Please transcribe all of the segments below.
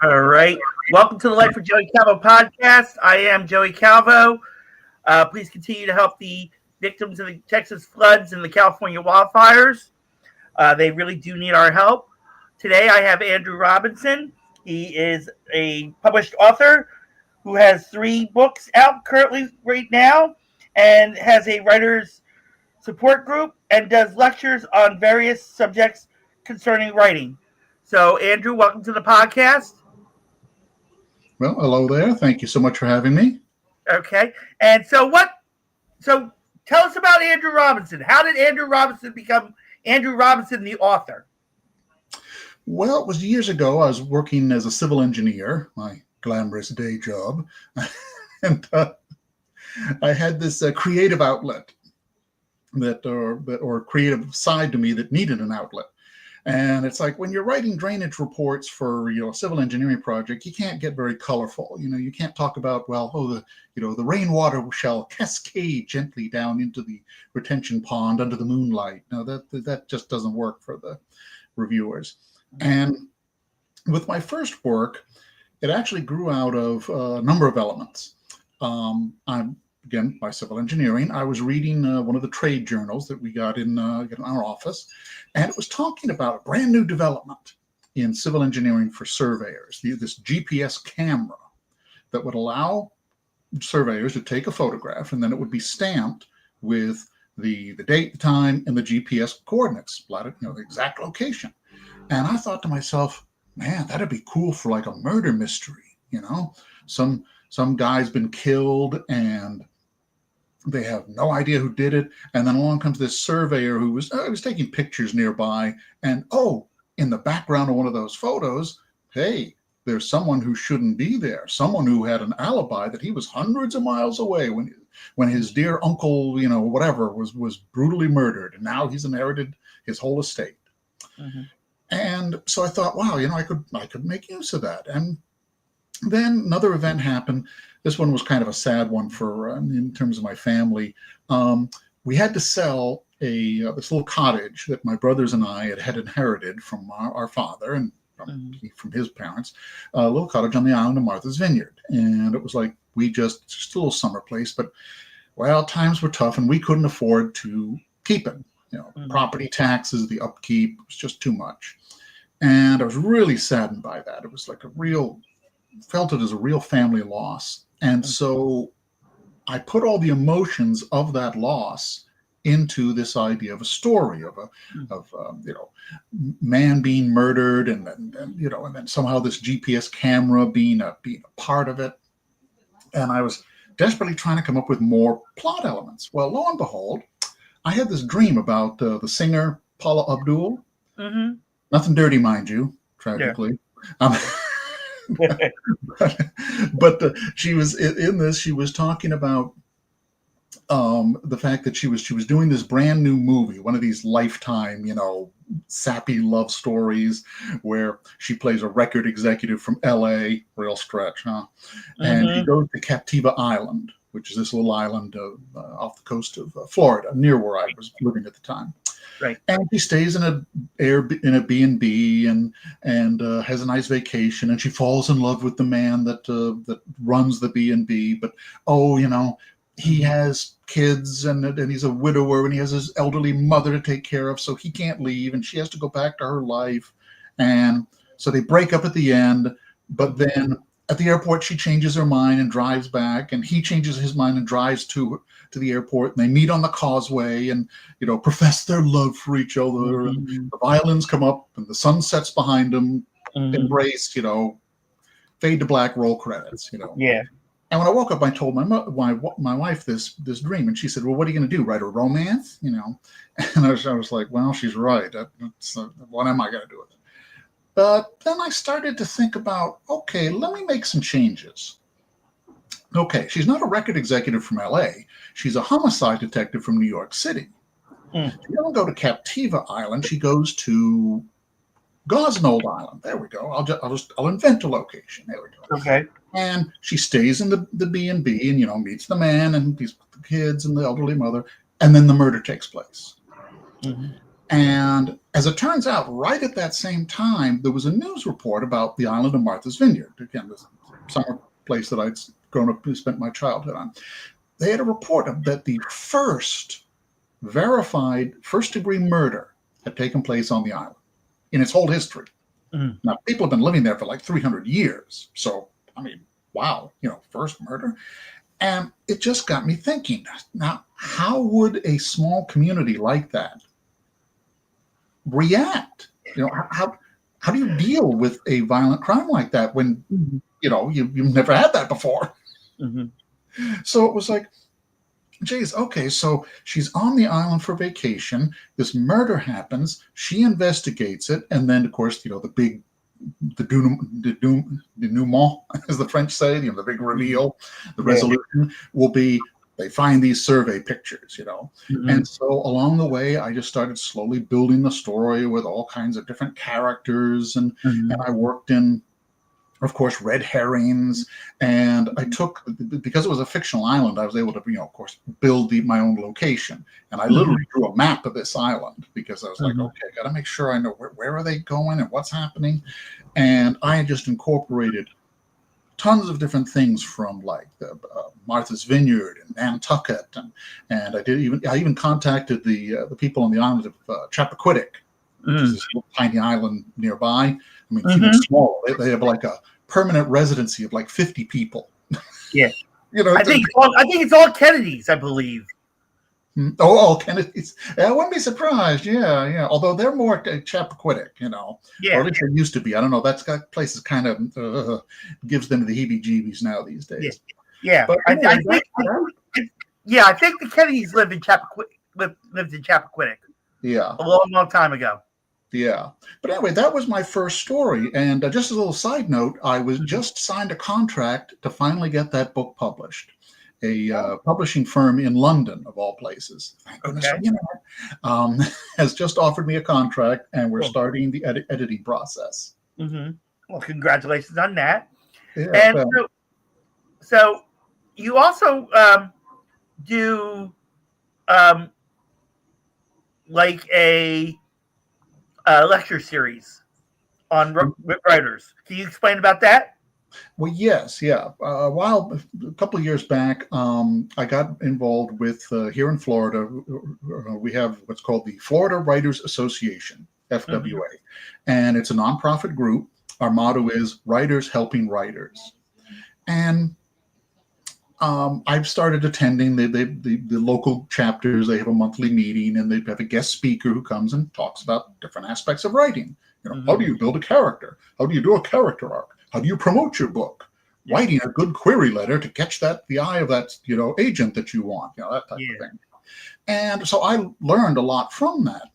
All right. Welcome to the Life of Joey Calvo podcast. I am Joey Calvo. Please continue to help the victims of the Texas floods and the California wildfires. They really do need our help. Today I have Andrew Robinson. He is a published author who has 3 books out currently right now and has a writer's support group and does lectures on various subjects concerning writing. So, Andrew, welcome to the podcast. Well, hello there. Thank you so much for having me. Okay. And so tell us about Andrew Robinson. How did Andrew Robinson become Andrew Robinson, the author? Well, it was years ago. I was working as a civil engineer, my glamorous day job. And I had this creative outlet or creative side to me that needed an outlet. And it's like when you're writing drainage reports for a civil engineering project, you can't get very colorful. You can't talk about the rainwater shall cascade gently down into the retention pond under the moonlight. No, that just doesn't work for the reviewers. And with my first work, it actually grew out of a number of elements. Again, by civil engineering, I was reading one of the trade journals that we got in our office, and it was talking about a brand new development in civil engineering for surveyors, this GPS camera that would allow surveyors to take a photograph, and then it would be stamped with the date, the time, and the GPS coordinates, the exact location. And I thought to myself, man, that'd be cool for like a murder mystery. Some guy's been killed and they have no idea who did it. And then along comes this surveyor who was taking pictures nearby. And in the background of one of those photos, hey, there's someone who shouldn't be there. Someone who had an alibi that he was hundreds of miles away when his dear uncle, whatever, was brutally murdered. And now he's inherited his whole estate. Mm-hmm. And so I thought, wow, I could make use of that. And then another event happened. This one was kind of a sad one in terms of my family. We had to sell this little cottage that my brothers and I had inherited from our father and from his parents, a little cottage on the island of Martha's Vineyard. And it was like just a little summer place, but times were tough and we couldn't afford to keep it. Property taxes, the upkeep was just too much. And I was really saddened by that. It was like felt it as a real family loss. And so I put all the emotions of that loss into this idea of a story of man being murdered and then somehow this GPS camera being a part of it. And I was desperately trying to come up with more plot elements. Well, lo and behold, I had this dream about the singer Paula Abdul. Mm-hmm. Nothing dirty, mind you, tragically. Yeah. But she was in this. She was talking about the fact that she was doing this brand new movie, one of these Lifetime, sappy love stories where she plays a record executive from L.A. Real stretch, huh? Mm-hmm. And she goes to Captiva Island, which is this little island off the coast of Florida, near where I was living at the time. Right. And she stays in a B&B and has a nice vacation, and she falls in love with the man that runs the B&B. But he has kids and he's a widower and he has his elderly mother to take care of, so he can't leave, and she has to go back to her life. And so they break up at the end, but then at the airport she changes her mind and drives back, and he changes his mind and drives to the airport, and they meet on the causeway and profess their love for each other. Mm-hmm. And the violins come up and the sun sets behind them. Mm-hmm. Embrace, fade to black, roll credits. Yeah. And when I woke up, I told my wife this dream, and she said, "Well, what are you going to do? Write a romance?" And I was like, "Well, she's right. What am I going to do with it?" But then I started to think about, okay, let me make some changes. Okay, she's not a record executive from L.A. She's a homicide detective from New York City. Mm. She doesn't go to Captiva Island. She goes to Gosnold Island. There we go. I'll invent a location. There we go. Okay. And she stays in the B&B and, meets the man and the kids and the elderly mother. And then the murder takes place. Mm-hmm. And as it turns out, right at that same time, there was a news report about the island of Martha's Vineyard. Again, this summer place that I'd grown up and spent my childhood on. They had a report that the first verified first-degree murder had taken place on the island in its whole history. Mm. Now, people have been living there for like 300 years. So, I mean, wow, first murder. And it just got me thinking, now, how would a small community like that react? How do you deal with a violent crime like that when you've never had that before? Mm-hmm. So it was like, geez, okay, so she's on the island for vacation. This murder happens. She investigates it, and then of course the denouement, as the French say, the big reveal, the resolution will be. They find these survey pictures, Mm-hmm. And so along the way, I just started slowly building the story with all kinds of different characters. And I worked in, of course, red herrings. And I took, because it was a fictional island, I was able to, of course, build my own location. And I literally drew a map of this island because I was like, okay, I got to make sure I know where are they going and what's happening. And I had just incorporated tons of different things from like the Martha's Vineyard and Nantucket, and I even contacted the people on the island of Chappaquiddick, which is this little tiny island nearby. I mean, it's even small. They have like a permanent residency of like 50 people. Yeah, I think it's all Kennedys, I believe. Oh, Kennedys. I wouldn't be surprised. Yeah. Although they're more Chappaquiddick, Yeah. Or at least they used to be. I don't know. That place is kind of gives them the heebie-jeebies now these days. Yeah. But I think the Kennedys lived in Chappaquiddick. Yeah. A long time ago. Yeah. But anyway, that was my first story. And just as a little side note, I was just signed a contract to finally get that book published. A publishing firm in London, of all places, thank goodness, has just offered me a contract, and we're starting the editing process. Mm-hmm. Well, congratulations on that. Yeah, and so you also do like a lecture series on writers. Can you explain about that? Well, yes, yeah. A couple of years back, I got involved with here in Florida. We have what's called the Florida Writers Association, FWA, and it's a nonprofit group. Our motto is "Writers Helping Writers," and I've started attending the local chapters. They have a monthly meeting, and they have a guest speaker who comes and talks about different aspects of writing. How do you build a character? How do you do a character arc? How do you promote your book? Writing a good query letter to catch the eye of that, agent that you want, that type of thing. And so I learned a lot from that.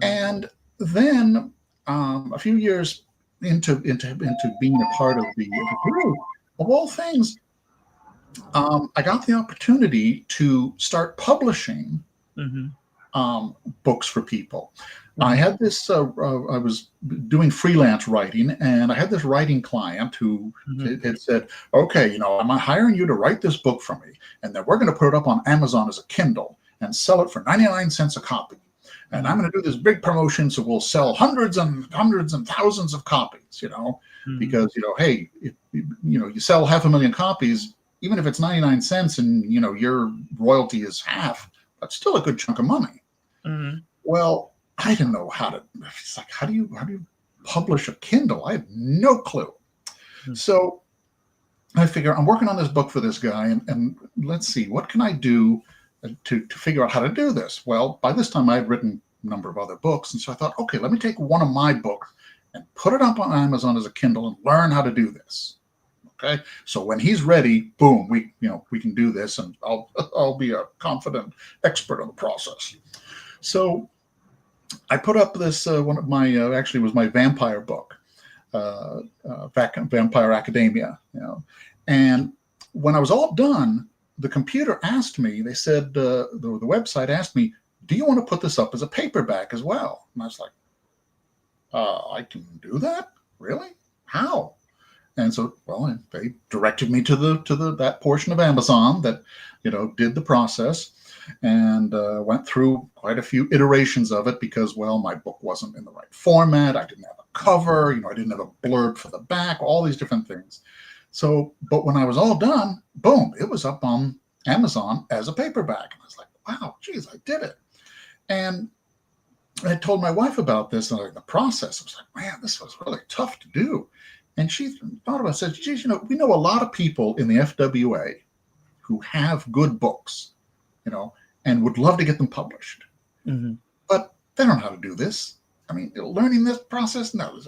And then a few years into being a part of the group, of all things, I got the opportunity to start publishing books for people. I had this, I was doing freelance writing, and I had this writing client who had said, okay, I'm hiring you to write this book for me, and then we're going to put it up on Amazon as a Kindle and sell it for 99 cents a copy. And I'm going to do this big promotion, so we'll sell hundreds and thousands of copies, because, hey, if, you sell 500,000 copies, even if it's 99 cents and, your royalty is half, that's still a good chunk of money. Well, I didn't know how to. It's like, how do you publish a Kindle? I had no clue. So I figure I'm working on this book for this guy, and let's see, what can I do to figure out how to do this? Well, by this time I had written a number of other books, and so I thought, okay, let me take one of my books and put it up on Amazon as a Kindle and learn how to do this. Okay, so when he's ready, boom, we can do this, and I'll be a confident expert on the process. So I put up this one of my actually was my vampire book, Vampire Academia. And when I was all done, the computer asked me. They said the website asked me, "Do you want to put this up as a paperback as well?" And I was like, "I can do that? Really? How?" And so, well, they directed me to that portion of Amazon that did the process. and went through quite a few iterations of it because, well, my book wasn't in the right format. I didn't have a cover, I didn't have a blurb for the back, all these different things. So, but when I was all done, boom, it was up on Amazon as a paperback. And I was like, wow, geez, I did it. And I told my wife about this and the process. I was like, man, this was really tough to do. And she thought about it, said, geez, we know a lot of people in the FWA who have good books, and would love to get them published. Mm-hmm. But they don't know how to do this. I mean, learning this process, no.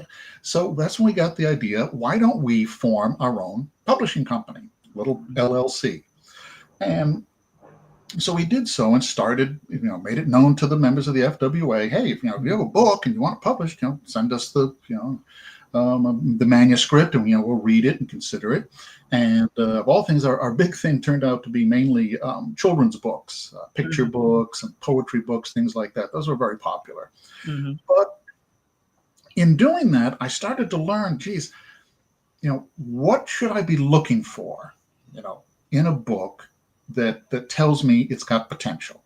So that's when we got the idea, why don't we form our own publishing company, little LLC? And so we did so and started, made it known to the members of the FWA, hey, if you have a book and you want it published, send us the manuscript, and we'll read it and consider it. And of all things, our big thing turned out to be mainly children's books, picture books and poetry books, things like that. Those were very popular. Mm-hmm. But in doing that, I started to learn, geez, what should I be looking for, in a book that tells me it's got potential?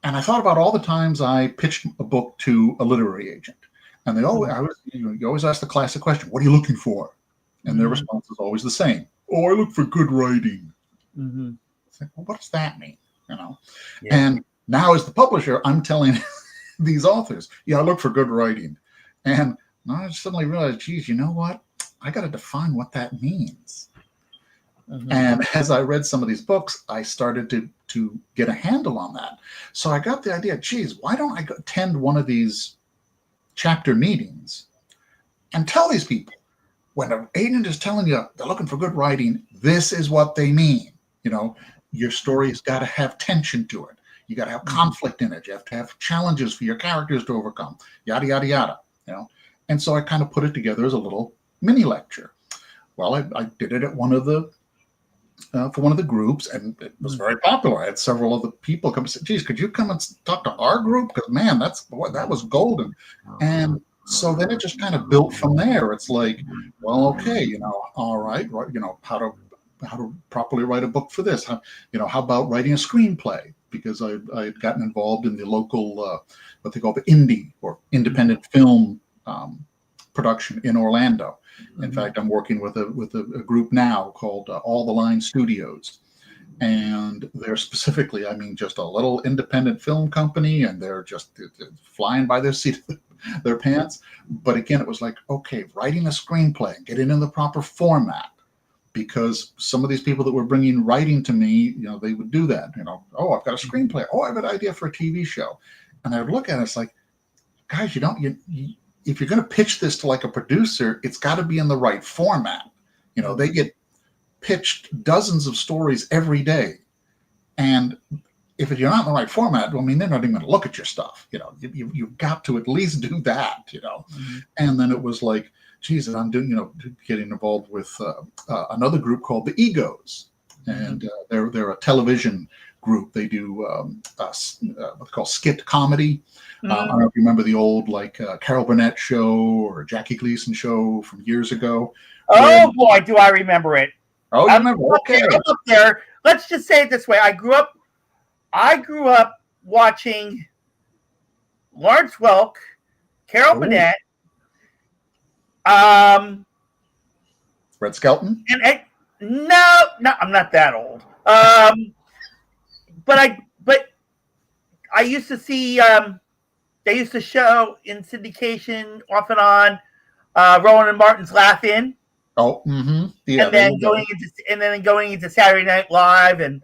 And I thought about all the times I pitched a book to a literary agent. And you always ask the classic question, what are you looking for? And their response is always the same. Oh, I look for good writing. Mm-hmm. It's like, well, what does that mean? Yeah. And now as the publisher, I'm telling these authors, I look for good writing. And I suddenly realized, geez, you know what? I got to define what that means. Mm-hmm. And as I read some of these books, I started to get a handle on that. So I got the idea, geez, why don't I attend one of these chapter meetings and tell these people, when an agent is telling you they're looking for good writing, this is what they mean. Your story's got to have tension to it. You got to have conflict in it. You have to have challenges for your characters to overcome, yada, yada, yada. And so I kind of put it together as a little mini lecture. Well, I did it at one of the for one of the groups, and it was very popular. I had several other people come and say, geez, could you come and talk to our group? Because, man, that was golden. And so then it just kind of built from there. It's like, well, okay, all right, how to properly write a book for this. How about writing a screenplay? Because I had gotten involved in the local, what they call the indie or independent film production in Orlando. In fact, I'm working with a group now called All the Line Studios. And they're specifically, just a little independent film company, and they're just flying by their seat of their pants. But again, it was like, okay, writing a screenplay, get it in the proper format, because some of these people that were bringing writing to me, they would do that. Oh, I've got a screenplay. Oh, I have an idea for a TV show. And I would look at it, it's like, guys, if you're going to pitch this to like a producer, it's got to be in the right format. They get pitched dozens of stories every day. And if you're not in the right format, they're not even going to look at your stuff. You've got to at least do that, Mm-hmm. And then it was like, geez, I'm doing, getting involved with another group called the Egos. And they're a television group. They do what they call skit comedy. I don't know if you remember the old Carol Burnett show or Jackie Gleason show from years ago. Oh boy, do I remember it! Oh, you remember? Okay, I'm up there. Let's just say it this way: I grew up watching Lawrence Welk, Carol Burnett, Red Skelton, and no, I'm not that old. But I used to see. They used to show in syndication off and on Rowan and Martin's Laugh-In. Oh, mm-hmm. Yeah, and then going into Saturday Night Live and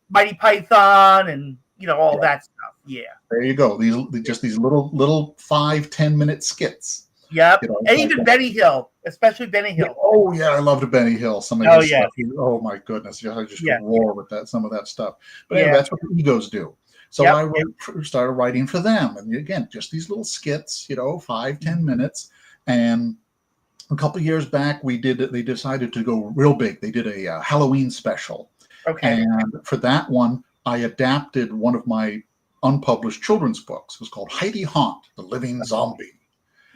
Mighty Python and all that stuff. Yeah. There you go. These little 5-10 minute skits. Yep. And even Benny Hill, especially Benny Hill. Oh yeah, I loved Benny Hill. Some of his stuff. Oh my goodness, I just roar with some of that stuff. But anyway, that's what the Egos do. So I started writing for them, and again, just these little skits, 5-10 minutes. And a couple of years back, they decided to go real big. They did a Halloween special. Okay. And for that one, I adapted one of my unpublished children's books. It was called Heidi Haunt, the Living Zombie.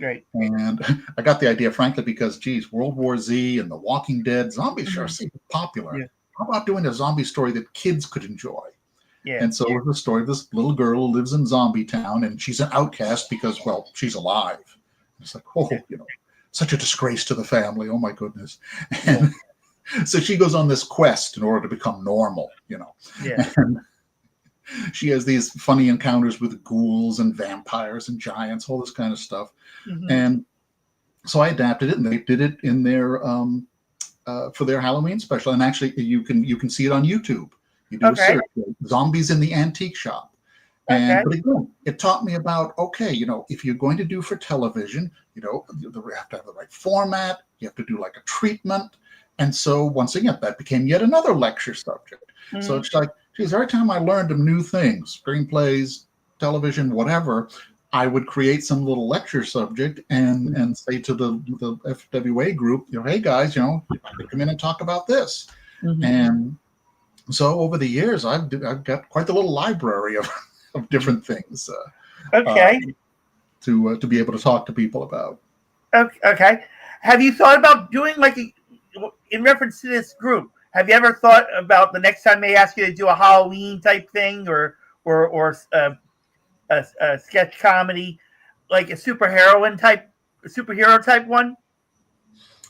Right. And I got the idea, frankly, because, World War Z and The Walking Dead, zombies sure seem popular. Yeah. How about doing a zombie story that kids could enjoy? Yeah. And so it's the story of this little girl who lives in Zombie Town, and she's an outcast because, well, she's alive. It's like, oh, such a disgrace to the family. Oh my goodness. And so she goes on this quest in order to become normal, Yeah. And she has these funny encounters with ghouls and vampires and giants, all this kind of stuff. Mm-hmm. And so I adapted it, and they did it in their for their Halloween special. And actually, you can see it on YouTube. You do a search, Zombies in the Antique Shop. And but again, it taught me about, if you're going to do for television, you have to have the right format. You have to do like a treatment. And so once again, that became yet another lecture subject. Mm-hmm. So it's like, geez, every time I learned a new thing, screenplays, television, whatever, I would create some little lecture subject and say to the FWA group, hey guys, I could come in and talk about this. Mm-hmm. And so over the years, I've got quite the little library of different things. To be able to talk to people about. Okay. Have you thought about doing in reference to this group? Have you ever thought about the next time they ask you to do a Halloween type thing or a sketch comedy, like a superhero type one?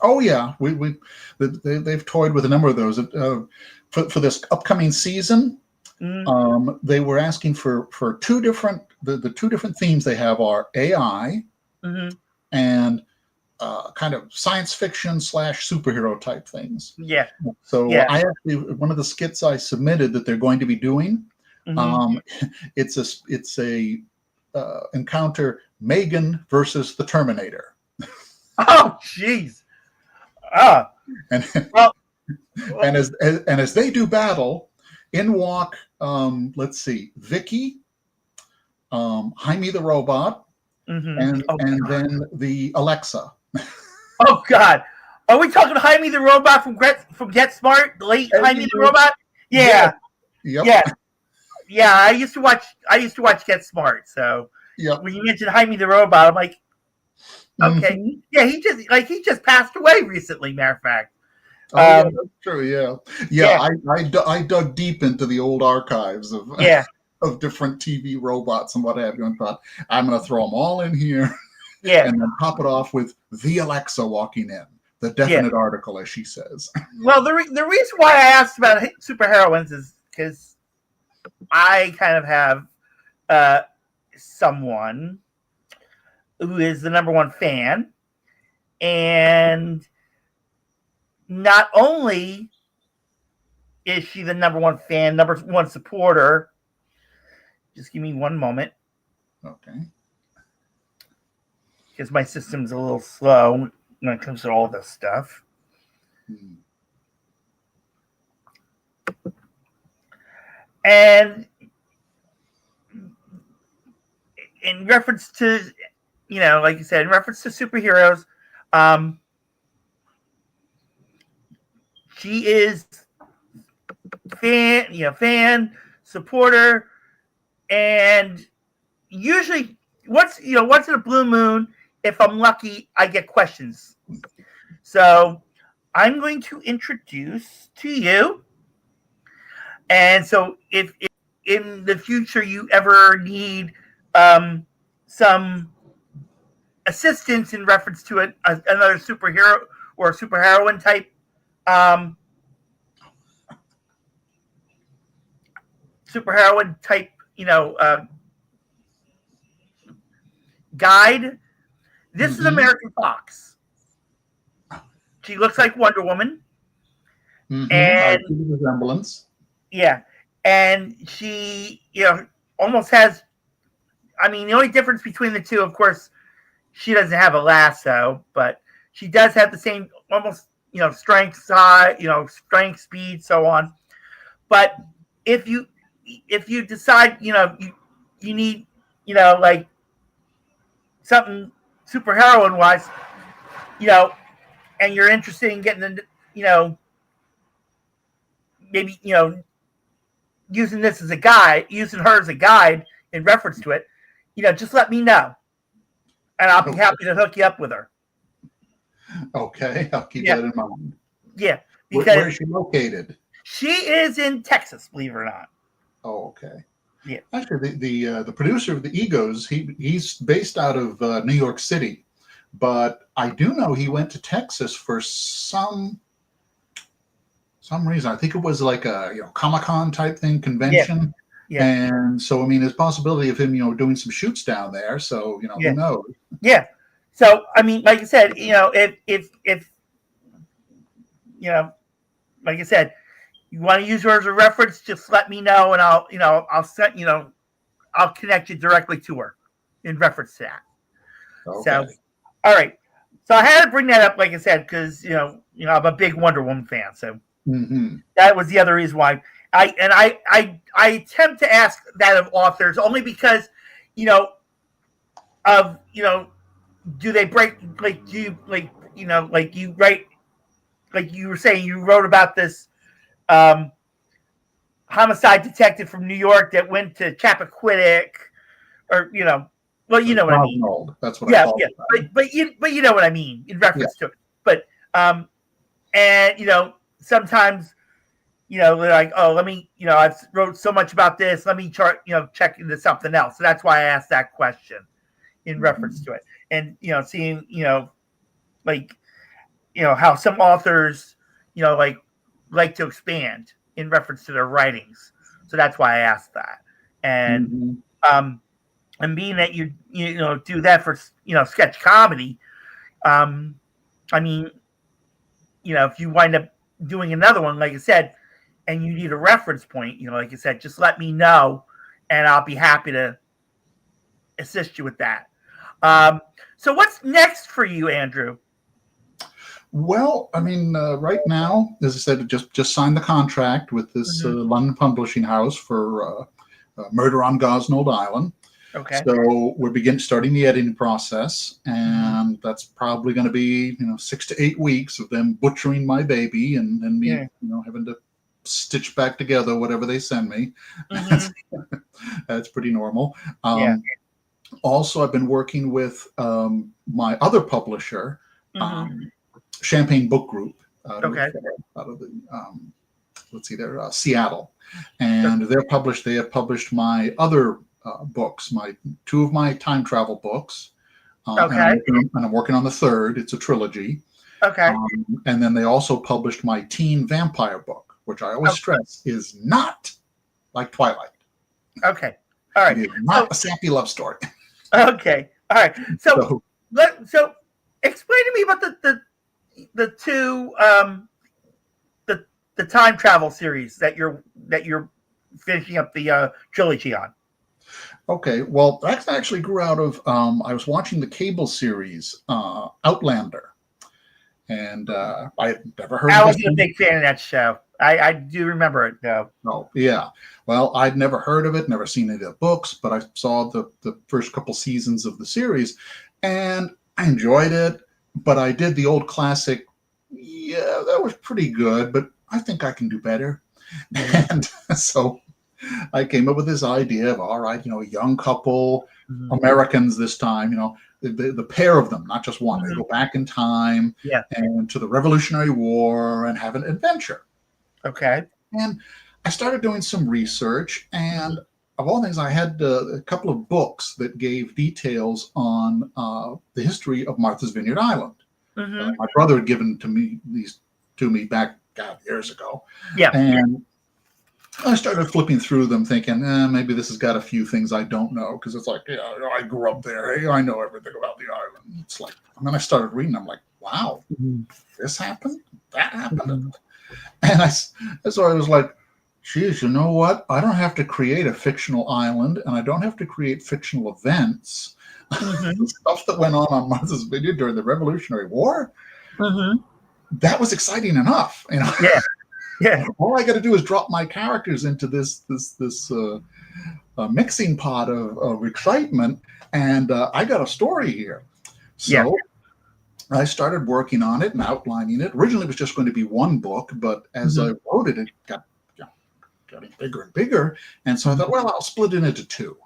Oh yeah, they've toyed with a number of those. For this upcoming season, they were asking for two different the two different themes they have are AI and kind of science fiction / superhero type things. Yeah. So I actually, one of the skits I submitted that they're going to be doing, it's a encounter Megan versus the Terminator. Oh, jeez. And as they do battle, in walk Vicky, Jaime the robot, and then the Alexa. Oh God, are we talking Jaime the robot from Get Smart? The late Jaime the robot? Yeah. Yep. Yeah. I used to watch Get Smart. So when you mentioned Jaime the robot, I'm like, okay, yeah, he just passed away recently. Matter of fact. That's true. Yeah. I dug deep into the old archives of different TV robots and what have you, and thought I'm going to throw them all in here, and then top it off with the Alexa walking in, the definite article, as she says. Well, the reason why I asked about superheroines is because I kind of have someone who is the number one fan, and not only is she the number one fan, number one supporter. Just give me one moment. Okay. Because my system's a little slow when it comes to all this stuff. And in reference to, like you said, in reference to superheroes, she is fan, supporter, and usually once in a blue moon, if I'm lucky, I get questions. So I'm going to introduce to you. And so if in the future you ever need some assistance in reference to another superhero or superheroine type guide, this is American Fox. She looks like Wonder Woman. And I see the resemblance. Yeah. And she, almost has, the only difference between the two, of course, she doesn't have a lasso, but she does have the same almost, strength, size, strength, speed, so on. But if you decide, you need, like something superheroine wise, and you're interested in getting the, maybe, using her as a guide in reference to it, just let me know. And I'll be happy to hook you up with her. Okay, I'll keep that in mind. Yeah. Because where is she located? She is in Texas, believe it or not. Oh, okay. Yeah. Actually, the producer of the Egos, he's based out of New York City, but I do know he went to Texas for some reason. I think it was like a Comic-Con type thing, Yeah. convention. Yeah. And so, I mean, there's possibility of him, doing some shoots down there. So, Yeah. who knows? Yeah. So, I mean, like I said, if like I said, you want to use her as a reference, just let me know, and I'll set, I'll connect you directly to her in reference to that. Okay. So, all right. So I had to bring that up, like I said, because I'm a big Wonder Woman fan. So that was the other reason why I attempt to ask that of authors only because, do they break you write like you were saying you wrote about this homicide detective from New York that went to Chappaquiddick, or well, you know what I mean. That's what I call it. But you know what I mean in reference to it. But and sometimes they're like, oh, let me I've wrote so much about this, let me check into something else. So that's why I asked that question in reference to it. And seeing how some authors like to expand in reference to their writings. So that's why I asked that. And and being that you do that for sketch comedy, I mean, if you wind up doing another one, like I said, and you need a reference point, like I said, just let me know, and I'll be happy to assist you with that. So what's next for you, Andrew? Well, I mean, right now, as I said, just signed the contract with this London publishing house for Murder on Gosnold Island. Okay. So we're starting the editing process, and that's probably going to be 6 to 8 weeks of them butchering my baby, and then me having to stitch back together whatever they send me. That's pretty normal. Also, I've been working with my other publisher, Champagne Book Group, out of the they're Seattle, and they have published my other books, two of my time travel books, and I'm working on the third. It's a trilogy. And then they also published my teen vampire book, which I always stress is not like Twilight. Okay, all right. It is not a sappy love story. Okay, all right. So explain to me about the two the time travel series that you're finishing up the trilogy on. Okay, well, that actually grew out of I was watching the cable series Outlander, and I had never heard. I wasn't a big fan of that show. I do remember it though. Oh yeah, well, I'd never heard of it, never seen any of the books, but I saw the first couple seasons of the series, and I enjoyed it. But I did the old classic. Yeah, that was pretty good, but I think I can do better. And so I came up with this idea of, all right, a young couple, Americans this time, the pair of them, not just one. They go back in time and to the Revolutionary War and have an adventure. Okay. And I started doing some research, and of all things, I had a couple of books that gave details on the history of Martha's Vineyard Island. My brother had given these to me back years ago. Yeah. And I started flipping through them thinking, maybe this has got a few things I don't know, because it's like, I grew up there. Hey, I know everything about the island. It's like, and then I started reading. I'm like, wow, this happened? That happened? And so I was like, geez, you know what? I don't have to create a fictional island, and I don't have to create fictional events. The stuff that went on Martha's Vineyard during the Revolutionary War, that was exciting enough. Yeah. All I got to do is drop my characters into this mixing pot of excitement, and I got a story here. So I started working on it and outlining it. Originally, it was just going to be one book, but as I wrote it, it got getting bigger and bigger. And so I thought, well, I'll split it into two,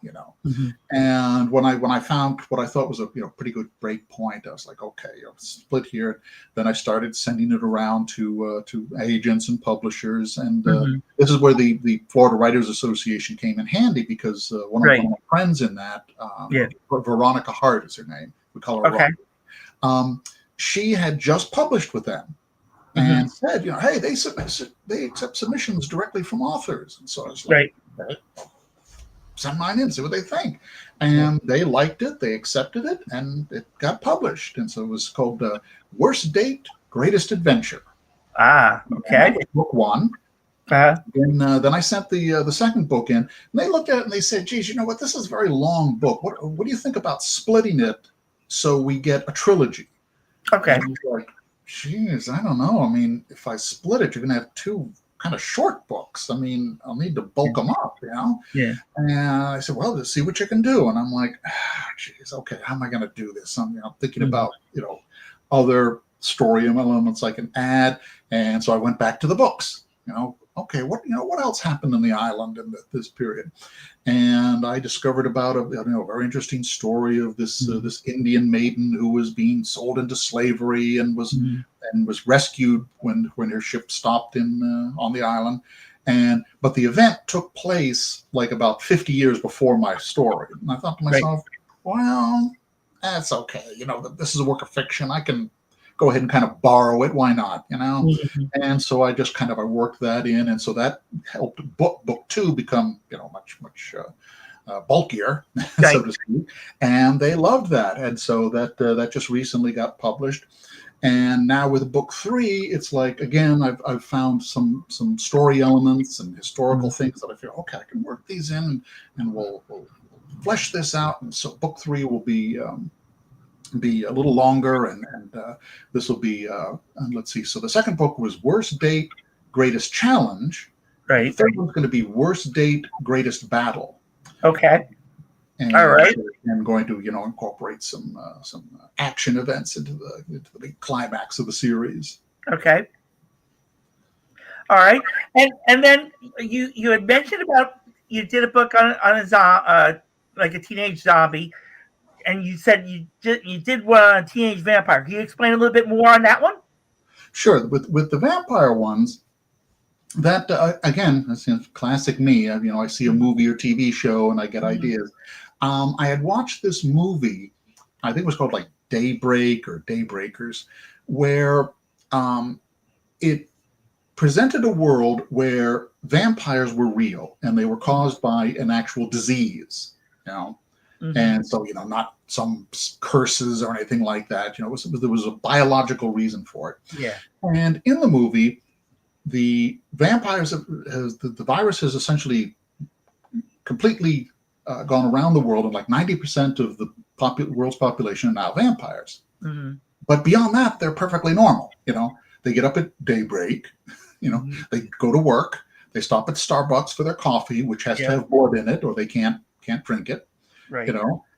Mm-hmm. And when I found what I thought was a pretty good break point, I was like, okay, split here. Then I started sending it around to agents and publishers, and this is where the Florida Writers Association came in handy, because one of my friends in that, Veronica Hart is her name. We call her Rob. She had just published with them. And said, hey, they accept submissions directly from authors. And so I was like, okay, send mine in, see what they think. And they liked it, they accepted it, and it got published. And so it was called Worst Date, Greatest Adventure. Ah, okay. Book one. Then I sent the second book in, and they looked at it and they said, geez, you know what, this is a very long book. What do you think about splitting it so we get a trilogy? Okay. And I was like, geez, I don't know. I mean, if I split it, you're going to have two kind of short books. I mean, I'll need to bulk them up, Yeah. And I said, well, just see what you can do. And I'm like, geez, okay, how am I going to do this? I'm thinking about, other story elements I can add. And so I went back to the books, okay, what else happened in the island in this period? And I discovered about a very interesting story of this Indian maiden who was being sold into slavery and was rescued when her ship stopped on the island. But the event took place like about 50 years before my story. And I thought to myself, well, that's okay. This is a work of fiction. I can go ahead and kind of borrow it. Why not? And so I just I worked that in, and so that helped book two become much bulkier, so to speak. And they loved that, and so that just recently got published. And now with book three, it's like, again, I've found some story elements and historical things that I feel, okay, I can work these in, and we'll flesh this out. And so book three will be a little longer, and this will be and let's see. So the second book was Worst Date, Greatest Challenge. Right. The third one's going to be Worst Date, Greatest Battle. Okay. And all right. I'm going to incorporate some action events into the big climax of the series. Okay. All right. And then you had mentioned about you did a book on a like a teenage zombie. And you said you did one on a teenage vampire. Can you explain a little bit more on that one? Sure. With the vampire ones, that again, that's classic me. I see a movie or TV show and I get ideas. I had watched this movie, I think it was called like Daybreak or Daybreakers, where it presented a world where vampires were real and they were caused by an actual disease. And so, not some curses or anything like that. There was a biological reason for it. Yeah. And in the movie, the vampires the virus has essentially completely gone around the world, and like 90% of the world's population are now vampires. But beyond that, they're perfectly normal. They get up at daybreak. They go to work. They stop at Starbucks for their coffee, which has to have blood in it, or they can't drink it. Right.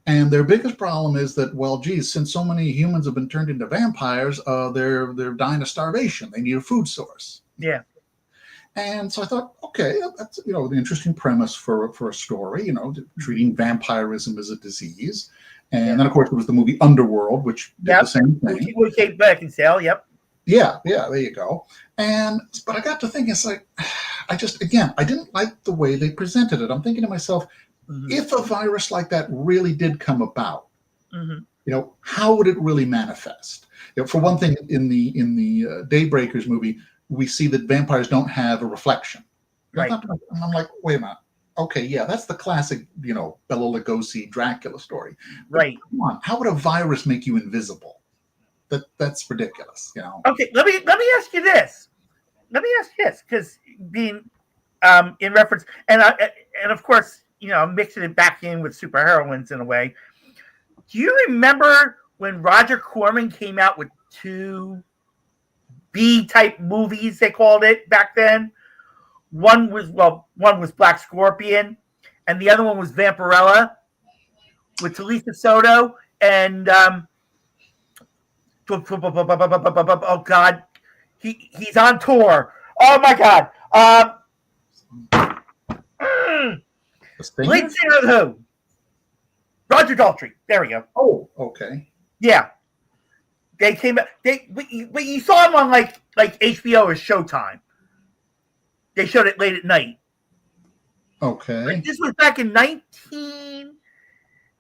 And their biggest problem is that, well, geez, since so many humans have been turned into vampires, they're dying of starvation. They need a food source. Yeah. And so I thought, okay, that's an interesting premise for a story, treating vampirism as a disease. And then of course there was the movie Underworld, which did the same thing. With Kate Beckinsale, yep. Yeah, there you go. But I got to thinking, it's like, I didn't like the way they presented it. I'm thinking to myself, if a virus like that really did come about, how would it really manifest? For one thing, in the Daybreakers movie, we see that vampires don't have a reflection. Right. And I'm like, wait a minute. Okay, yeah, that's the classic, Bela Lugosi Dracula story. Right. But come on, how would a virus make you invisible? That's ridiculous. Okay, let me ask you this. Because being in reference, and of course, mixing it back in with superheroines in a way. Do you remember when Roger Corman came out with 2 B-type movies, they called it back then? One was Black Scorpion, and the other one was Vampirella with Talisa Soto and oh God, he's on tour. Oh my God. Lead singer of the Who. Roger Daltrey. There we go. Oh, okay. Yeah. They came back. But you saw them on like HBO or Showtime. They showed it late at night. Okay. Like, this was back in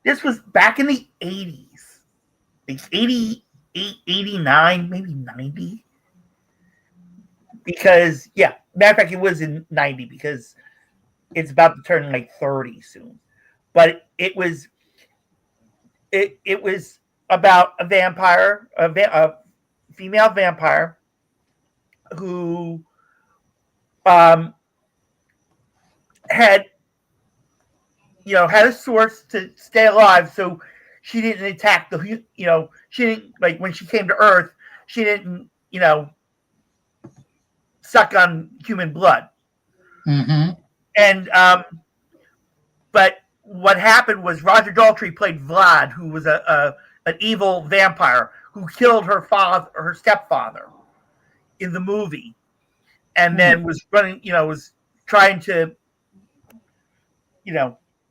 This was back in the 80s. Like 88, 89, maybe 90. Because, matter of fact, it was in 90 because it's about to turn like 30 soon. But it was about a vampire, a female vampire who had a source to stay alive, so she didn't attack she didn't, like, when she came to Earth, she didn't suck on human blood. Mm-hmm. And but what happened was Roger Daltrey played Vlad, who was an evil vampire who killed her stepfather in the movie, and then was trying to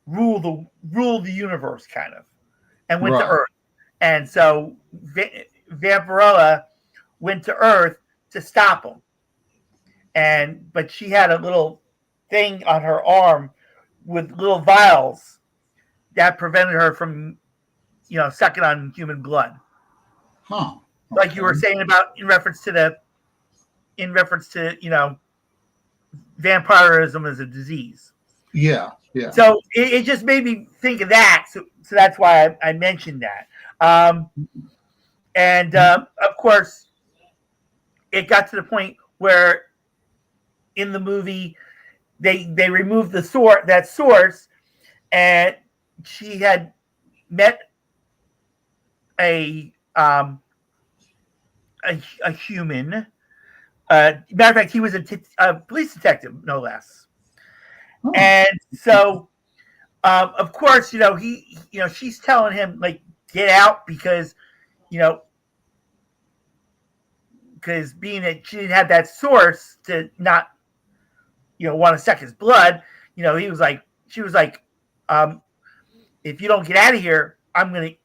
rule the universe, kind of, and went to Earth. And so Vampirella went to Earth to stop him, but she had a little thing on her arm with little vials that prevented her from sucking on human blood. Huh. Okay. Like you were saying about in reference to vampirism as a disease. Yeah. So it just made me think of that. So that's why I mentioned that. Of course, it got to the point where in the movie they removed that source, and she had met a human. Matter of fact, he was a police detective, no less. Oh. And so, of course, she's telling him, like, get out because being that she didn't have that source to not, want to suck his blood, she was like, if you don't get out of here, I'm going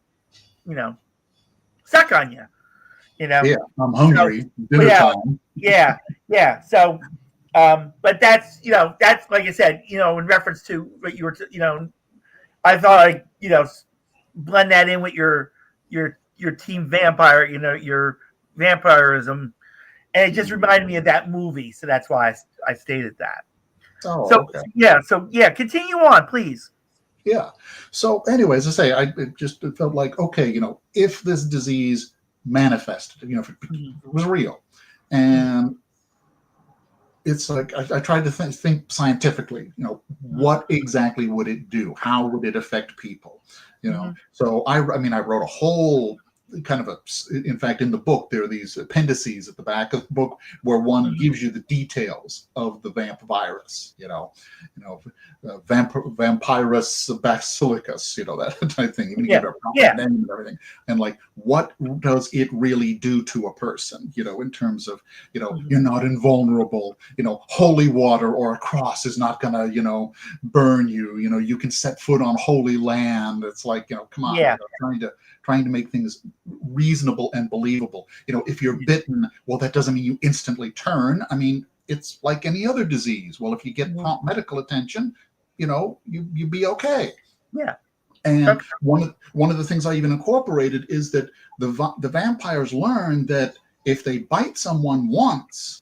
to, suck on you, Yeah, I'm hungry. Dinner time. Yeah. So, but that's like I said, in reference to what you were, I thought I'd, blend that in with your team vampire, your vampirism, and it just reminded me of that movie, so that's why I stated that. Oh, so okay. Continue on, please. Yeah. So, anyways, as I say, it felt like, okay, if this disease manifested, if it was real, and it's like I tried to think scientifically, what exactly would it do? How would it affect people? So I wrote a whole kind of in fact, in the book, there are these appendices at the back of the book where one gives you the details of the vamp virus, Vampirus basilicus, that type of thing. Even give it a proper name and everything. And like, what does it really do to a person, in terms of, you're not invulnerable, holy water or a cross is not gonna, burn you, you can set foot on holy land. It's like, come on, trying to make things reasonable and believable. If you're bitten, well, that doesn't mean you instantly turn. I mean, it's like any other disease. Well, if you get prompt medical attention, you be okay. Yeah. And one of the things I even incorporated is that the vampires learn that if they bite someone once,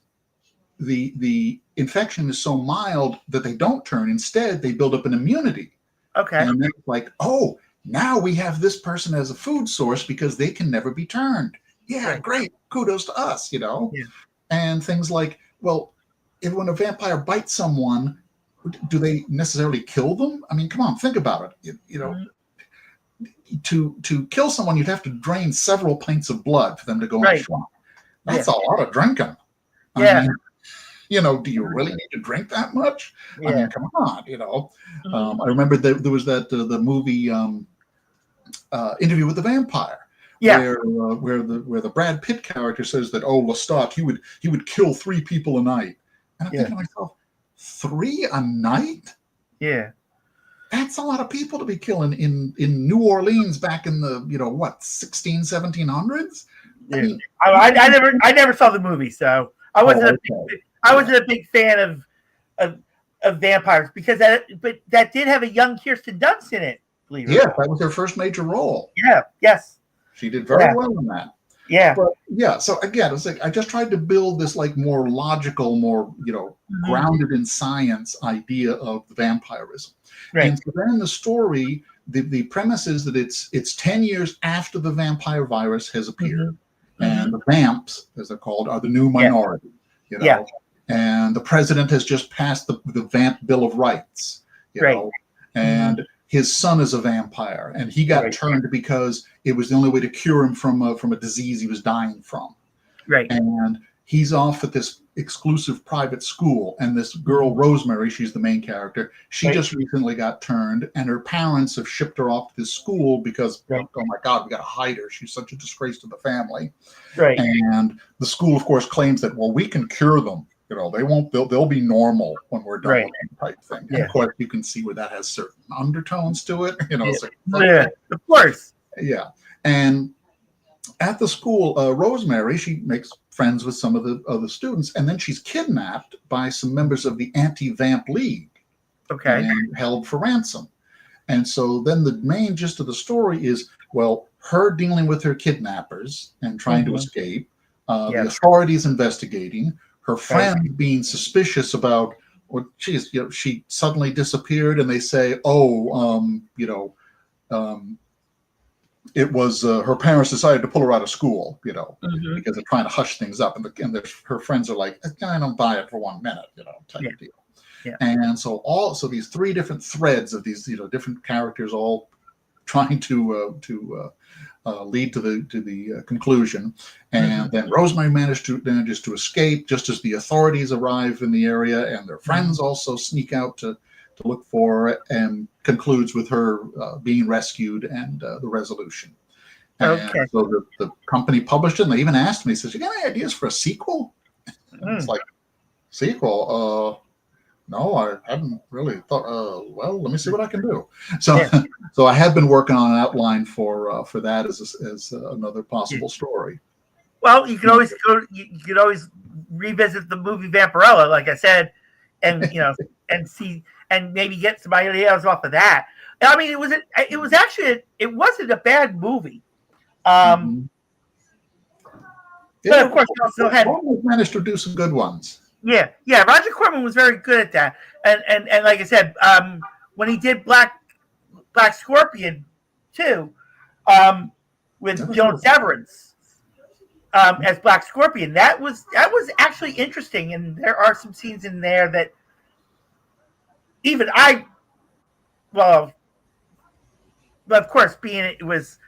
the infection is so mild that they don't turn. Instead, they build up an immunity. Okay. And then it's like, oh, now we have this person as a food source because they can never be turned. Yeah, great. Kudos to us, Yeah. And things like, well, when a vampire bites someone, do they necessarily kill them? I mean, come on, think about it. To kill someone, you'd have to drain several pints of blood for them to go in the swamp. That's a lot of drinking. Yeah. I mean, do you really need to drink that much? Yeah. I mean, come on, I remember there was that the movie Interview with the Vampire, where the Brad Pitt character says that, oh, Lestat, he would kill 3 people a night, and I'm thinking to myself, 3 a night? Yeah. that's a lot of people to be killing in New Orleans back in the 1700s. Yeah. I never saw the movie, so I wasn't a big fan of vampires because that did have a young Kirsten Dunst in it. Yeah, that was her first major role. Yeah, yes, she did very well in that. Yeah, but yeah. So again, it's like I just tried to build this like more logical, more grounded in science idea of the vampirism. Right. And so then the story, the premise is that it's 10 years after the vampire virus has appeared, and the vamps, as they're called, are the new minority. Yeah. And the president has just passed the Vamp Bill of Rights. You know, and his son is a vampire, and he got turned because it was the only way to cure him from a disease he was dying from. Right. And he's off at this exclusive private school, and this girl, Rosemary, she's the main character, she just recently got turned, and her parents have shipped her off to this school because, oh my God, we got to hide her. She's such a disgrace to the family. Right. And the school, of course, claims that, well, we can cure them. They'll be normal when we're done with them type thing. And of course, you can see where that has certain undertones to it. It's like, of course. Yeah. And at the school, Rosemary, she makes friends with some of the other students, and then she's kidnapped by some members of the Anti-Vamp League. Okay. And held for ransom. And so then the main gist of the story is, well, her dealing with her kidnappers and trying to escape, the authorities investigating, her friend being suspicious about, well, geez, she suddenly disappeared, and they say, it was her parents decided to pull her out of school, because they're trying to hush things up, and her friends are like, I don't buy it for 1 minute, type of deal. Yeah. And so these three different threads of these different characters all trying to lead to the conclusion, and then Rosemary manages to escape just as the authorities arrive in the area, and their friends also sneak out to look for it, and concludes with her being rescued and the resolution. And so the company published it, and they even asked me, says, "You got any ideas for a sequel?" It's like, sequel? No, I hadn't really thought. Well, let me see what I can do. So, so I have been working on an outline for that as another possible story. Well, you can always revisit the movie Vampirella, like I said, and and see, and maybe get some ideas off of that. I mean, it wasn't a bad movie. But of course, you also had managed to do some good ones. Yeah. Roger Corman was very good at that, and like I said, when he did Black Scorpion too, with Joan Severance as Black Scorpion, that was actually interesting, and there are some scenes in there that even but of course, being it was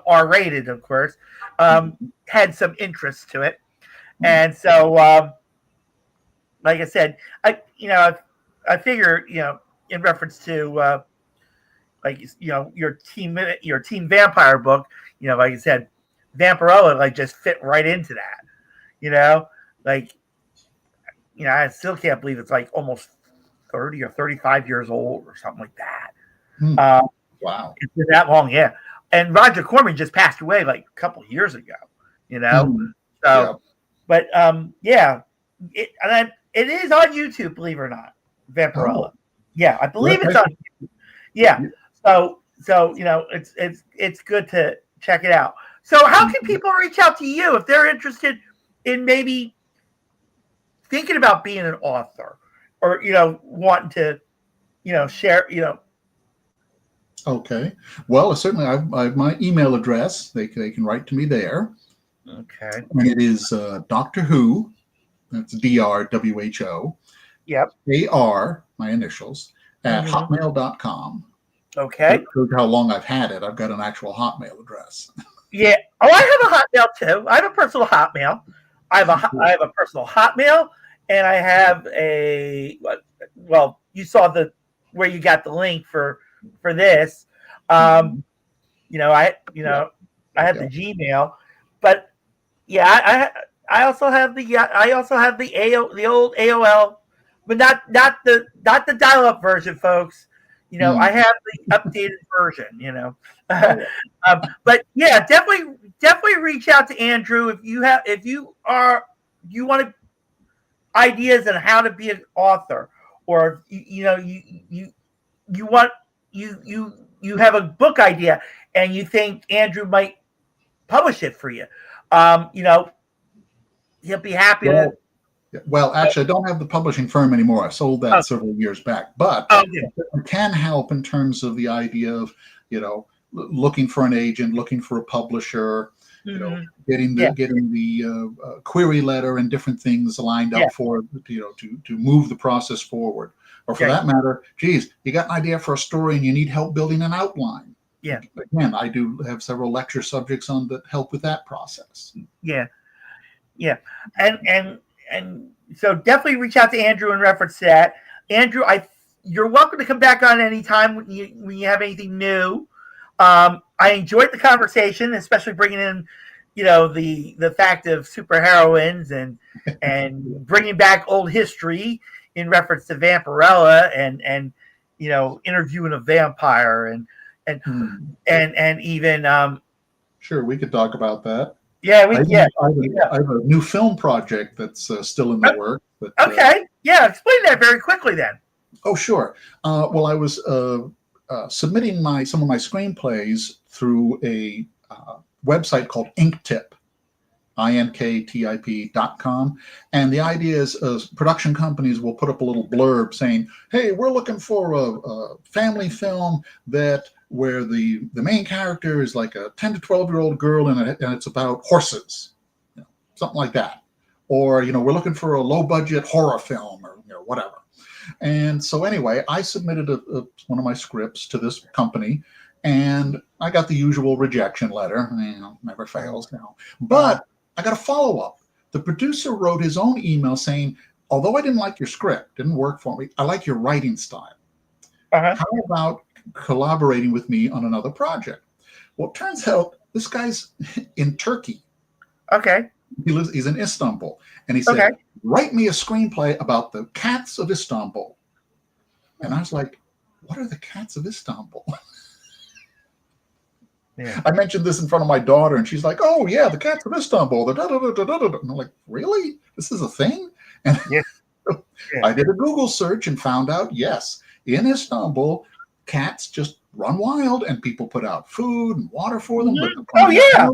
R-rated, of course, had some interest to it, and so. Like I said, I figure, in reference to your teen vampire book, like I said, Vampirella just fit right into that. I still can't believe it's like almost 30 or 35 years old or something like that. Wow, it's been that long, yeah. And Roger Corman just passed away like a couple of years ago. But it is on YouTube, believe it or not, Vampirella. Yeah, I believe it's on YouTube. Yeah. So it's good to check it out. So how can people reach out to you if they're interested in maybe thinking about being an author or wanting to share, Okay. Well, certainly I have my email address. They can write to me there. Okay. And it is Doctor Who. That's DRWHO. Yep. AR, my initials, at hotmail.com. Okay. Look how long I've had it. I've got an actual Hotmail address. Yeah. Oh, I have a Hotmail too. I have a personal Hotmail. I have a personal Hotmail, and I have you saw where you got the link for this. I have the Gmail, but I also have the old AOL, but not the dial-up version, folks. I have the updated version. But yeah, definitely reach out to Andrew if you want ideas on how to be an author, or you want you have a book idea and you think Andrew might publish it for you. He'll be happy to. Well, actually, I don't have the publishing firm anymore. I sold that several years back, but it can help in terms of the idea of, looking for an agent, looking for a publisher, getting the query letter and different things lined up for, to move the process forward. Or for that matter, geez, you got an idea for a story and you need help building an outline. Yeah. Again, I do have several lecture subjects on that help with that process. Yeah. Yeah. And so definitely reach out to Andrew in reference to that. Andrew, you're welcome to come back on anytime when you have anything new. I enjoyed the conversation, especially bringing in, the fact of superheroines and bringing back old history in reference to Vampirella and interviewing a vampire and even sure, we could talk about that. Yeah, I have a new film project that's still in the works. Okay, explain that very quickly then. Oh, sure. Well, I was submitting some of my screenplays through a website called Inktip, inktip.com. And the idea is production companies will put up a little blurb saying, hey, we're looking for a family film where the main character is like a 10 to 12-year-old girl and it's about horses, something like that. Or, we're looking for a low-budget horror film or whatever. And so anyway, I submitted one of my scripts to this company, and I got the usual rejection letter. Never fails now. But I got a follow-up. The producer wrote his own email saying, although I didn't like your script, didn't work for me, I like your writing style. How about collaborating with me on another project? Well, it turns out this guy's in Turkey. Okay. He's in Istanbul. And he said, write me a screenplay about the cats of Istanbul. And I was like, what are the cats of Istanbul? Yeah. I mentioned this in front of my daughter, and she's like, oh, yeah, the cats of Istanbul. And I'm like, really? This is a thing? And I did a Google search and found out, yes, in Istanbul, cats just run wild, and people put out food and water for them. Oh, yeah.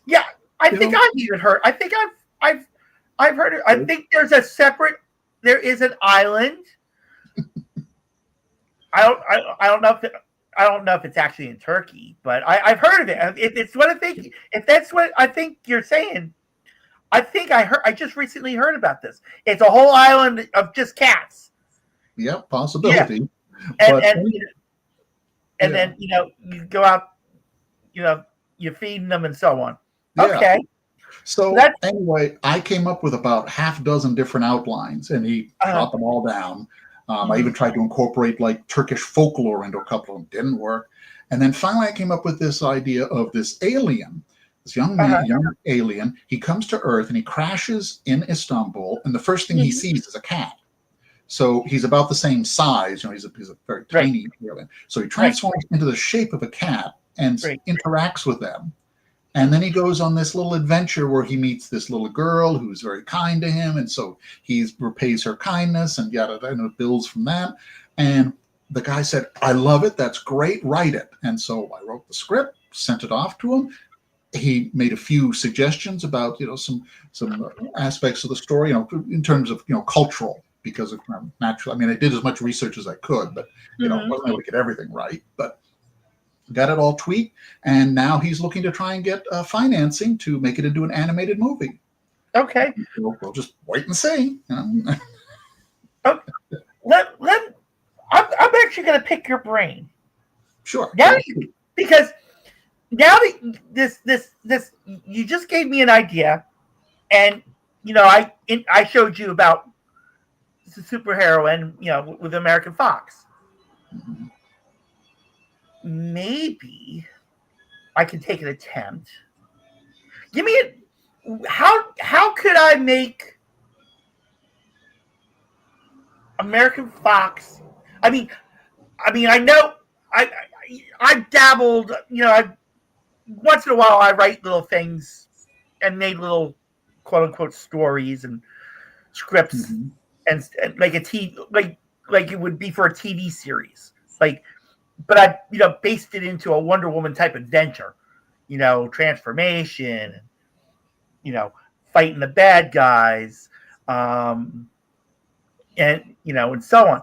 Yeah. I think I've even heard. I think I've heard it. I think there is an island. I don't know if it's actually in Turkey, but I've heard of it. It's what I think. If that's what I think you're saying, I just recently heard about this. It's a whole island of just cats. Yeah, possibility. Yeah. And then you go out, you're feeding them and so on. Yeah. Okay. So anyway, I came up with about half a dozen different outlines, and he brought them all down. I even tried to incorporate like Turkish folklore into a couple of them. Didn't work. And then finally I came up with this idea of this alien, this young man, young alien. He comes to Earth and he crashes in Istanbul, and the first thing he sees is a cat. So he's about the same size. He's a very tiny alien. So he transforms into the shape of a cat and interacts with them. And then he goes on this little adventure where he meets this little girl who's very kind to him. And so he repays her kindness and it builds from that. And the guy said, I love it. That's great. Write it. And so I wrote the script, sent it off to him. He made a few suggestions about, some aspects of the story, in terms of, cultural, because of natural. I mean, I did as much research as I could, but, wasn't able to get everything right. But got it all tweaked, and now he's looking to try and get financing to make it into an animated movie. Okay. So we'll just wait and see. I'm actually going to pick your brain. Sure. Because now that this you just gave me an idea, and I showed you about the superheroine, with American Fox. Mm-hmm. Maybe I can take an attempt. Give me how could I make American Fox? I mean, I mean, I know I've dabbled. Once in a while I write little things and made little quote unquote stories and scripts Mm-hmm. and like like it would be for a TV series. But I based it into a Wonder Woman type adventure. Transformation, fighting the bad guys, and and so on.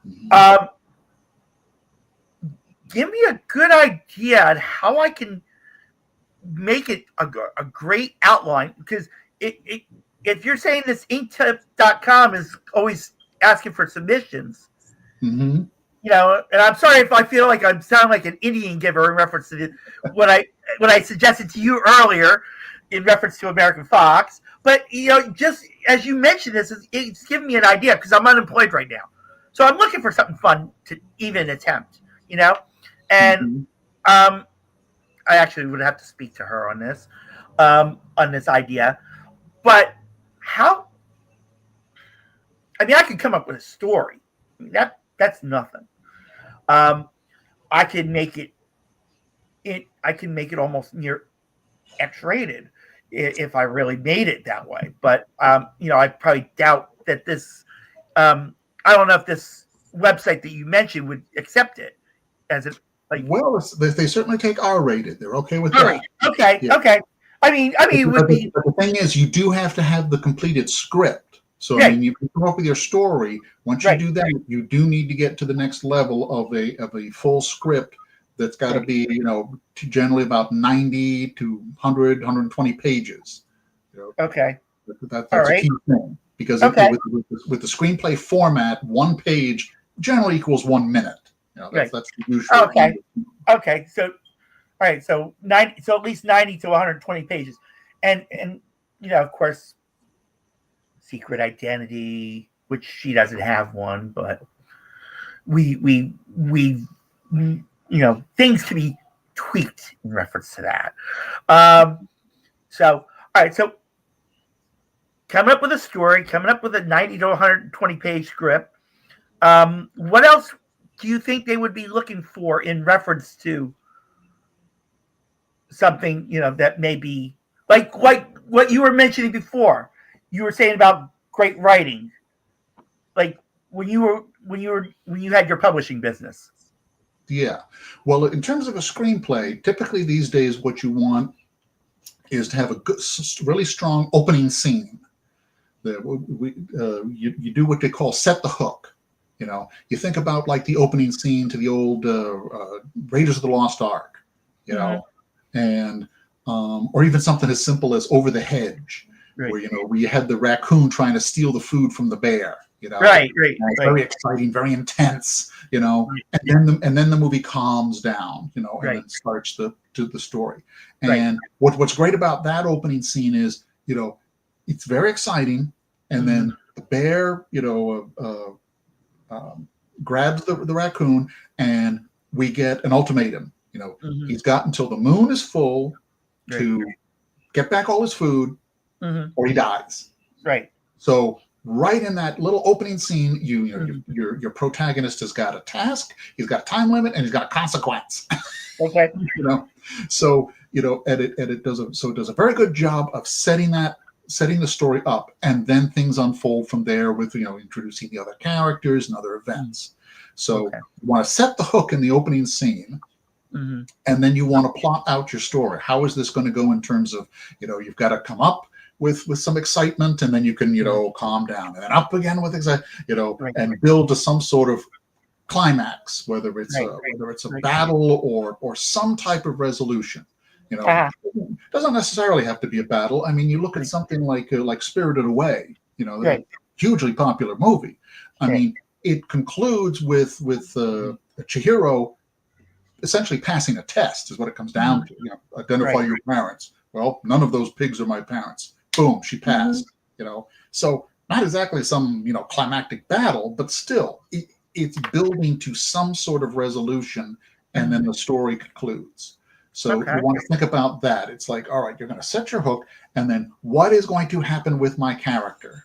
Mm-hmm. Give me a good idea on how I can make it a great outline, because if you're saying this inktip.com is always asking for submissions, Mm-hmm. and I'm sorry if I feel like I sound like an Indian giver in reference to what I suggested to you earlier in reference to American Fox, but just as you mentioned this, it's giving me an idea because I'm unemployed right now, so I'm looking for something fun to even attempt, and Mm-hmm. I actually would have to speak to her on this idea. But how? I mean, I could come up with a story. I mean, that's nothing. I can make it. I can make it almost near X-rated if I really made it that way. But I probably doubt that this. I don't know if this website that you mentioned would accept it as a Well, they certainly take R-rated. They're okay with all that. right. Okay. Yeah. Okay. I mean, it would be. But the thing is, you do have to have the completed script. So, Right. I mean, you can come up with your story. Once you Right. do that, you do need to get to the next level of a full script that's got to Right. be, generally about 90 to 100, 120 pages. Okay. That's All a right. key thing. Because Okay. with the screenplay format, one page generally equals 1 minute. Right. That's the usual. Okay. Okay. So, all right. So 90. So at least 90 to 120 pages, and of course, secret identity, which she doesn't have one, but we things can be tweaked in reference to that. So all right. So coming up with a story, coming up with a 90 to 120 page script. What else do you think they would be looking for in reference to something, that may be like what you were mentioning before? You were saying about great writing, like when you had your publishing business. Yeah. Well, in terms of a screenplay, typically these days, what you want is to have a good, really strong opening scene. You do what they call set the hook. You think about like the opening scene to the old Raiders of the Lost Ark, and or even something as simple as Over the Hedge, Right. where you had the raccoon trying to steal the food from the bear. Right. Very exciting, very intense. And then the movie calms down, and then starts the story. And what's great about that opening scene is, it's very exciting, and then the bear, grabs the raccoon, and we get an ultimatum. He's got until the moon is full to get back all his food, or he dies. Right. So right in that little opening scene, your protagonist has got a task, he's got a time limit, and he's got a consequence. Okay. So it does a very good job of setting the story up, and then things unfold from there with introducing the other characters and other events. So you want to set the hook in the opening scene, and then you want to plot out your story. How is this going to go in terms of you've got to come up with some excitement, and then you can calm down, and then up again with excitement, and build to some sort of climax, whether it's a battle or some type of resolution. Doesn't necessarily have to be a battle. I mean, you look at something like Spirited Away, hugely popular movie. I mean, it concludes with Chihiro essentially passing a test, is what it comes down to. Identify your parents. Well, none of those pigs are my parents. Boom, she passed. So not exactly some climactic battle, but still, it's building to some sort of resolution, and then the story concludes. So you want to think about that. It's like, all right, you're going to set your hook, and then what is going to happen with my character?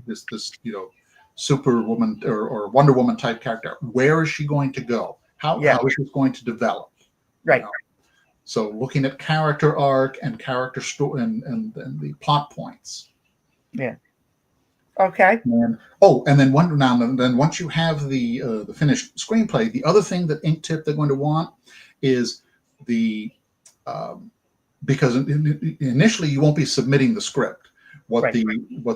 This Superwoman or Wonder Woman type character. Where is she going to go? How is she going to develop? Right. You know? So looking at character arc and character story and the plot points. Yeah. Okay. And then once you have the finished screenplay, the other thing that ink tip they're going to want is the because initially you won't be submitting the script. What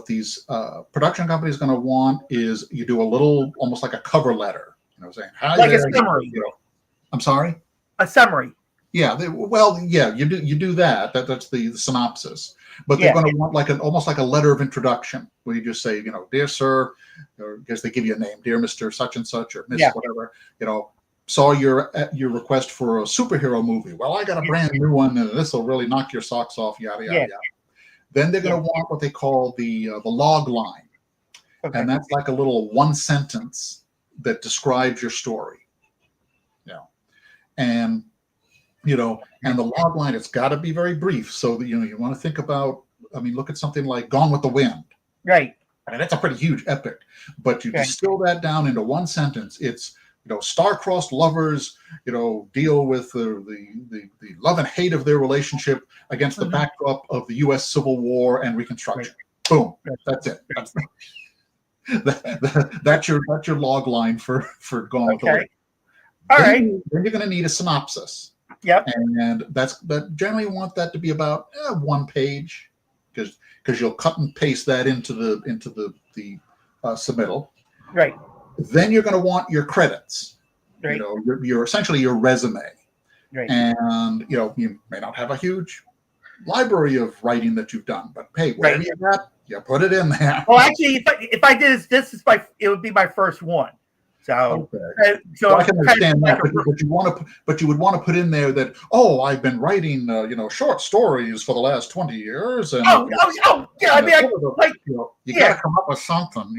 these production companies are going to want is you do a little, almost like a cover letter, saying hi, like there, a summary. I'm sorry. A summary. Yeah, you do that. That's the synopsis. But they're going to want almost like a letter of introduction, where you just say, dear sir, or I guess they give you a name, dear Mr. Such and Such or Miss whatever. Saw your request for a superhero movie. Well, I got a brand new one, and this will really knock your socks off. Yada yada yada. Then they're going to want what they call the log line, and that's like a little one sentence that describes your story. And the log line, it's got to be very brief. So that, you want to think about, look at something like Gone with the Wind. Right. That's a pretty huge epic, but you distill that down into one sentence. It's, star-crossed lovers, deal with the love and hate of their relationship against the backdrop of the U.S. Civil War and Reconstruction. Right. Boom. That's it. That's your log line for Gone with the Wind. All right. Then you're going to need a synopsis. Yep. And that generally want that to be about 1 page, because you'll cut and paste that into the submittal. Right. Then you're going to want your credits. Right. Your essentially your resume. Right. And you may not have a huge library of writing that you've done, but hey, whatever you got, you put it in there. Well, actually, if I did this is it would be my first one. So, I can understand that, but you would want to put in there that I've been writing short stories for the last 20 years, and yeah. I mean, you got to come up with something,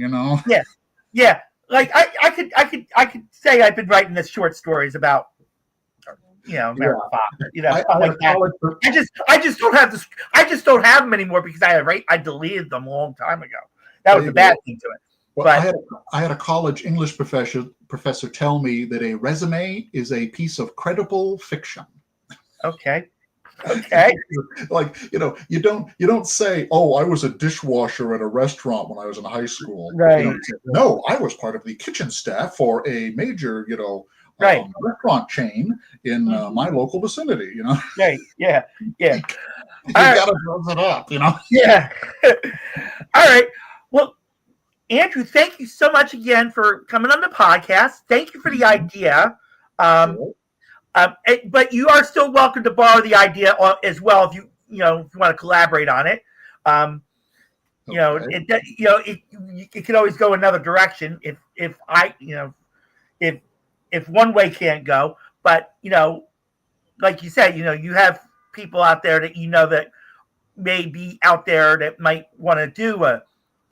Yeah. Like I could say I've been writing this short stories about Mary Poppins, I just don't have this. I just don't have them anymore because I deleted them a long time ago. That was the bad thing to it. Well, I had a college English professor tell me that a resume is a piece of credible fiction. Okay. Like, you don't say, I was a dishwasher at a restaurant when I was in high school. Right. No, I was part of the kitchen staff for a major, restaurant chain in my local vicinity, Right. Yeah. You gotta build it up, Yeah. All right. Well, Andrew, thank you so much again for coming on the podcast. Thank you for the idea. But you are still welcome to borrow the idea as well if you want to collaborate on it. It can always go another direction if one way can't go. But like you said, you have people out there that that may be out there that might want to do a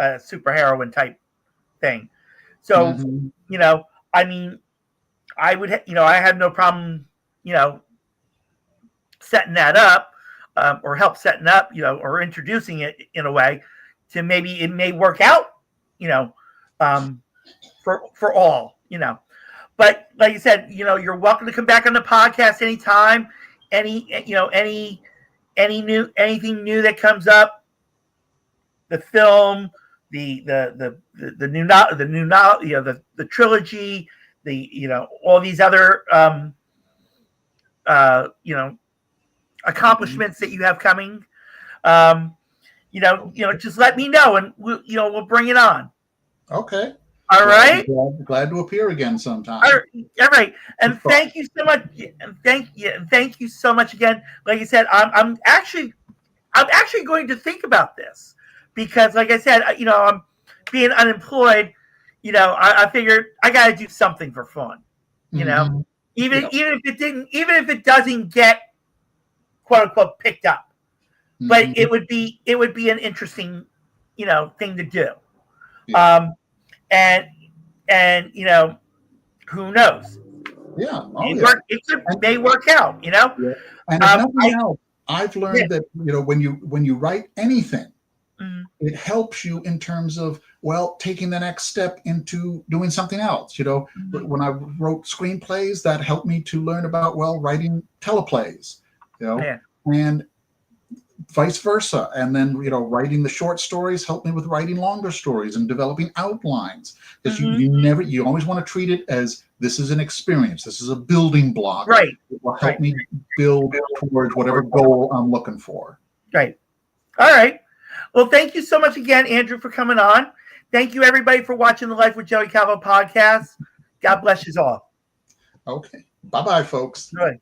superheroine type thing. So, I would, I have no problem, setting that up, or help setting up, or introducing it in a way to maybe it may work out, for all, But like you said, you're welcome to come back on the podcast anytime. Anything new that comes up, the film, the trilogy, all these other accomplishments that you have coming, just let me know and we'll bring it on. Okay. All right. Glad to appear again sometime. All right. And thank you so much. And thank you so much again. Like I said, I'm actually going to think about this because, like I said, I'm being unemployed. I figured I got to do something for fun. Even if it doesn't get quote unquote picked up, but it would be an interesting thing to do. Yeah. And who knows? Yeah, it may work out. Yeah. And if nothing else, I've learned that when you write anything, it helps you in terms of, well, taking the next step into doing something else. You know, when I wrote screenplays, that helped me to learn about, well, writing teleplays, you know, Yeah. and vice versa. And then, you know, writing the short stories helped me with writing longer stories and developing outlines. Because you always want to treat it as, this is an experience. This is a building block. Right. It will help me build towards whatever goal I'm looking for. Right. All right. Well, thank you so much again, Andrew, for coming on. Thank you, everybody, for watching the Life with Joey Calvo podcast. God bless you all. Okay. Bye-bye, folks. Good.